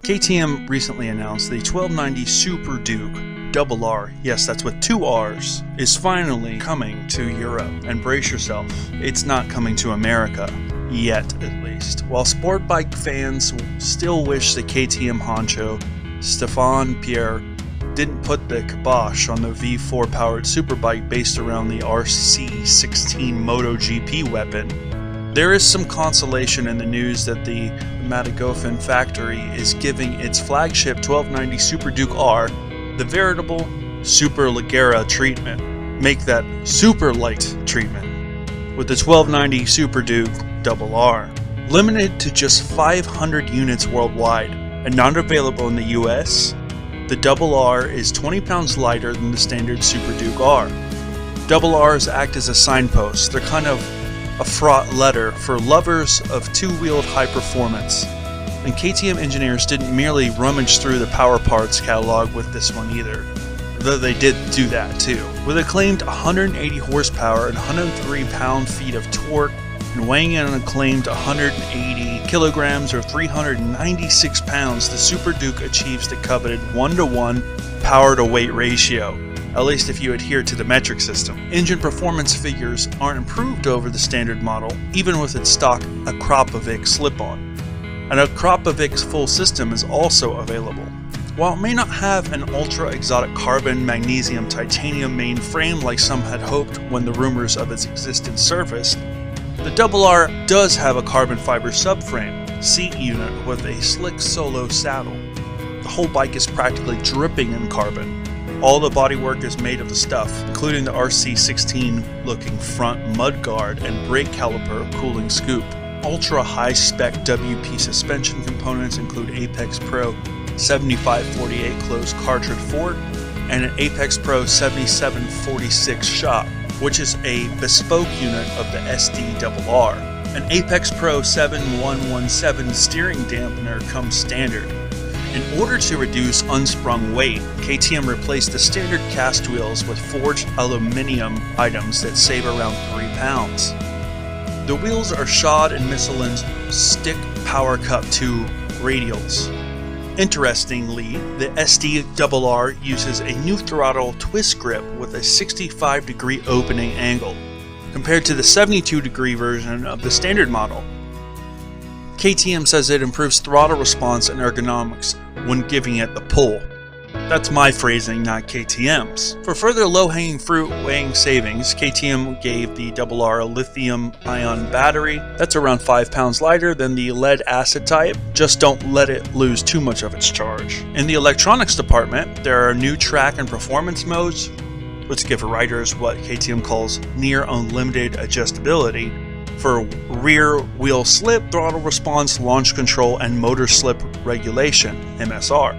KTM recently announced the 1290 Superduke RR, yes that's with 2 R's, is finally coming to Europe. And brace yourself, it's not coming to America. Yet, at least. While sport bike fans still wish the KTM honcho, Stéphane Pierre, didn't put the kibosh on the V4 powered superbike based around the RC16 MotoGP weapon, there is some consolation in the news that the Matagofin factory is giving its flagship 1290 Superduke R the veritable Superleggera treatment. Make that super light treatment with the 1290 Superduke RR. Limited to just 500 units worldwide and not available in the US, the RR is 20 pounds lighter than the standard Superduke R. RRs act as a signpost. They're kind of a fraught letter for lovers of two-wheeled high performance. And KTM engineers didn't merely rummage through the power parts catalog with this one either, though they did do that too. With a claimed 180 horsepower and 103 pound-feet of torque, and weighing in an acclaimed 180 kilograms or 396 pounds, the Superduke achieves the coveted 1-to-1 power-to-weight ratio, at least if you adhere to the metric system. Engine performance figures aren't improved over the standard model, even with its stock Akrapovic slip-on. An Akrapovic full system is also available. While it may not have an ultra-exotic carbon, magnesium, titanium main frame like some had hoped when the rumors of its existence surfaced, the RR does have a carbon fiber subframe, seat unit with a slick solo saddle. The whole bike is practically dripping in carbon. All the bodywork is made of the stuff, including the RC16 looking front mudguard and brake caliper cooling scoop. Ultra high spec WP suspension components include Apex Pro 7548 closed cartridge fork and an Apex Pro 7746 shock, which is a bespoke unit of the SD-RR. An Apex Pro 7117 steering dampener comes standard. In order to reduce unsprung weight, KTM replaced the standard cast wheels with forged aluminum items that save around 3 pounds. The wheels are shod in Michelin's Stick Power Cup 2 radials. Interestingly, the SD-RR uses a new throttle twist grip with a 65-degree opening angle, compared to the 72-degree version of the standard model. KTM says it improves throttle response and ergonomics when giving it the pull. That's my phrasing, not KTM's. For further low-hanging fruit weighing savings, KTM gave the RR a lithium-ion battery that's around 5 pounds lighter than the lead-acid type. Just don't let it lose too much of its charge. In the electronics department, there are new track and performance modes, which give riders what KTM calls near-unlimited adjustability for rear wheel slip, throttle response, launch control, and motor slip regulation, MSR.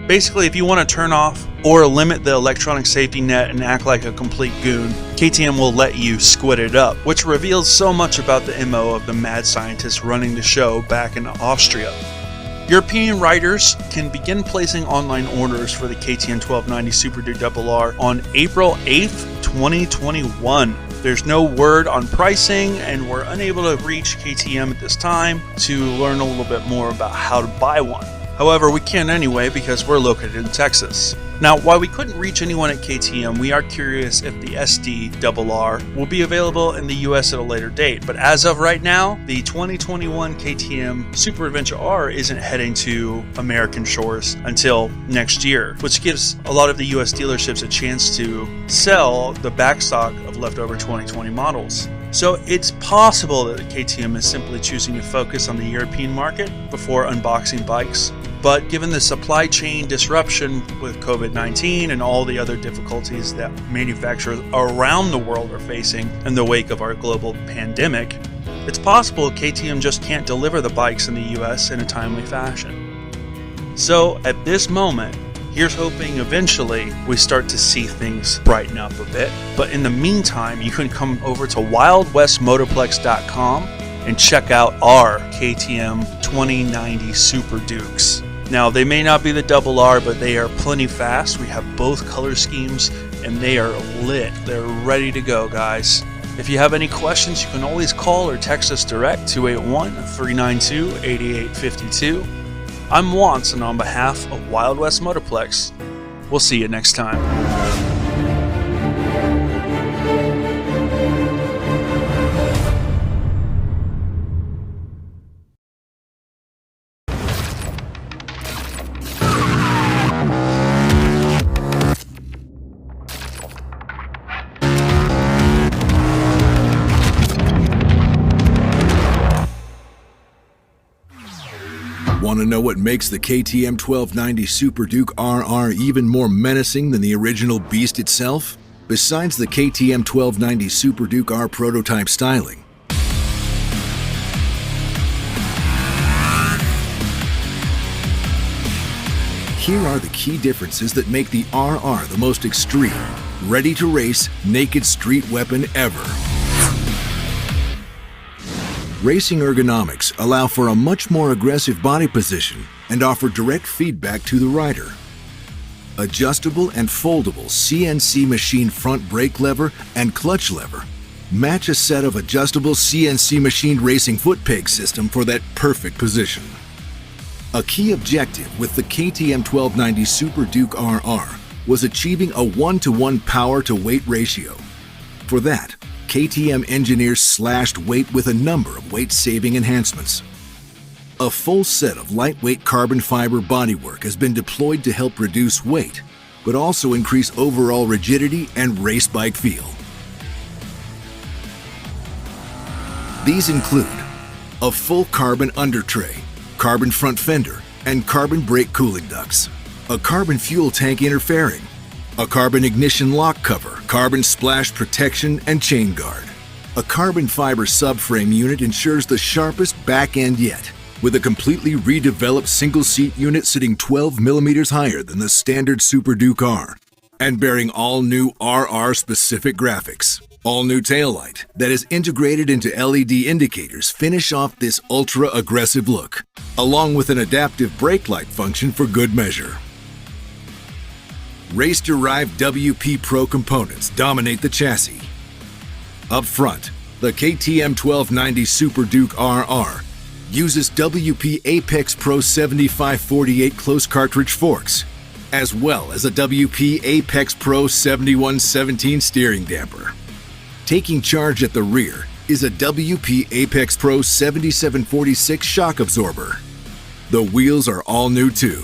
Basically, if you want to turn off or limit the electronic safety net and act like a complete goon, KTM will let you squid it up, which reveals so much about the MO of the mad scientists running the show back in Austria. European riders can begin placing online orders for the KTM 1290 Superduke RR on April 8th, 2021. There's no word on pricing, and we're unable to reach KTM at this time to learn a little bit more about how to buy one. However, we can anyway because we're located in Texas. Now, while we couldn't reach anyone at KTM, we are curious if the SD-RR will be available in the US at a later date. But as of right now, the 2021 KTM Super Adventure R isn't heading to American shores until next year, which gives a lot of the US dealerships a chance to sell the backstock of leftover 2020 models. So it's possible that KTM is simply choosing to focus on the European market before unboxing bikes. But given the supply chain disruption with COVID-19 and all the other difficulties that manufacturers around the world are facing in the wake of our global pandemic, it's possible KTM just can't deliver the bikes in the US in a timely fashion. So at this moment, here's hoping eventually we start to see things brighten up a bit. But in the meantime, you can come over to wildwestmotoplex.com and check out our KTM 2090 Superdukes. Now, they may not be the RR, but they are plenty fast. We have both color schemes and they are lit. They're ready to go, guys. If you have any questions, you can always call or text us direct, 281-392-8852. I'm Watts, and on behalf of Wild West Motoplex, we'll see you next time. Want to know what makes the KTM 1290 Superduke RR even more menacing than the original beast itself? Besides the KTM 1290 Superduke R prototype styling, here are the key differences that make the RR the most extreme, ready-to-race, naked street weapon ever. Racing ergonomics allow for a much more aggressive body position and offer direct feedback to the rider. Adjustable and foldable CNC machine front brake lever and clutch lever match a set of adjustable CNC machined racing foot peg system for that perfect position. A key objective with the KTM 1290 Superduke RR was achieving a 1-to-1 power-to-weight ratio. For that, KTM engineers slashed weight with a number of weight-saving enhancements. A full set of lightweight carbon fiber bodywork has been deployed to help reduce weight, but also increase overall rigidity and race bike feel. These include a full carbon under tray, carbon front fender, and carbon brake cooling ducts, a carbon fuel tank interfairing, a carbon ignition lock cover, carbon splash protection and chain guard. A carbon fiber subframe unit ensures the sharpest back end yet, with a completely redeveloped single seat unit sitting 12 millimeters higher than the standard Superduke R, and bearing all new RR specific graphics. All new taillight that is integrated into LED indicators finish off this ultra aggressive look, along with an adaptive brake light function for good measure. Race-derived WP Pro components dominate the chassis. Up front, the KTM 1290 Superduke RR uses WP Apex Pro 7548 close cartridge forks, as well as a WP Apex Pro 7117 steering damper. Taking charge at the rear is a WP Apex Pro 7746 shock absorber. The wheels are all new too.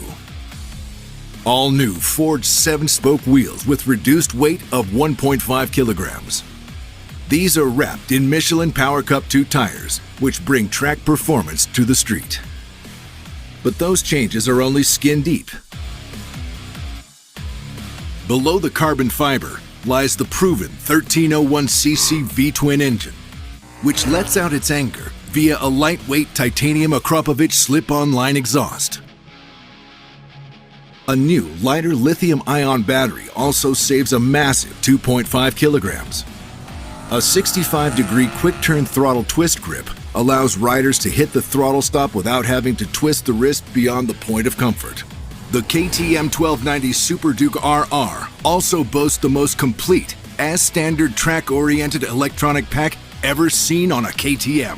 All new forged 7-spoke wheels with reduced weight of 1.5 kilograms. These are wrapped in Michelin Power Cup 2 tires, which bring track performance to the street. But those changes are only skin deep. Below the carbon fiber lies the proven 1301cc V-twin engine, which lets out its anger via a lightweight titanium Akropovich slip-on line exhaust. A new, lighter lithium-ion battery also saves a massive 2.5 kilograms. A 65-degree quick-turn throttle twist grip allows riders to hit the throttle stop without having to twist the wrist beyond the point of comfort. The KTM 1290 Superduke RR also boasts the most complete, as-standard track-oriented electronic pack ever seen on a KTM.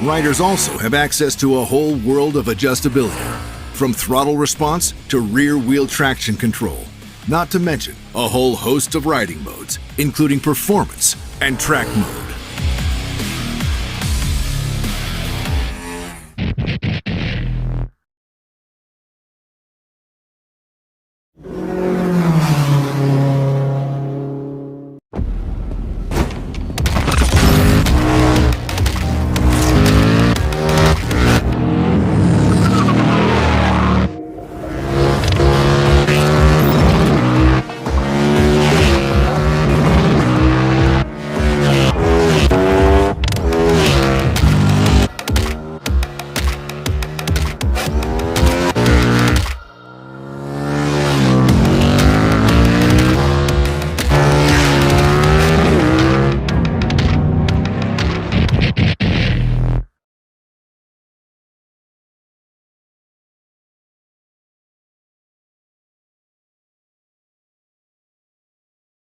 Riders also have access to a whole world of adjustability, from throttle response to rear-wheel traction control, not to mention a whole host of riding modes, including performance and track mode.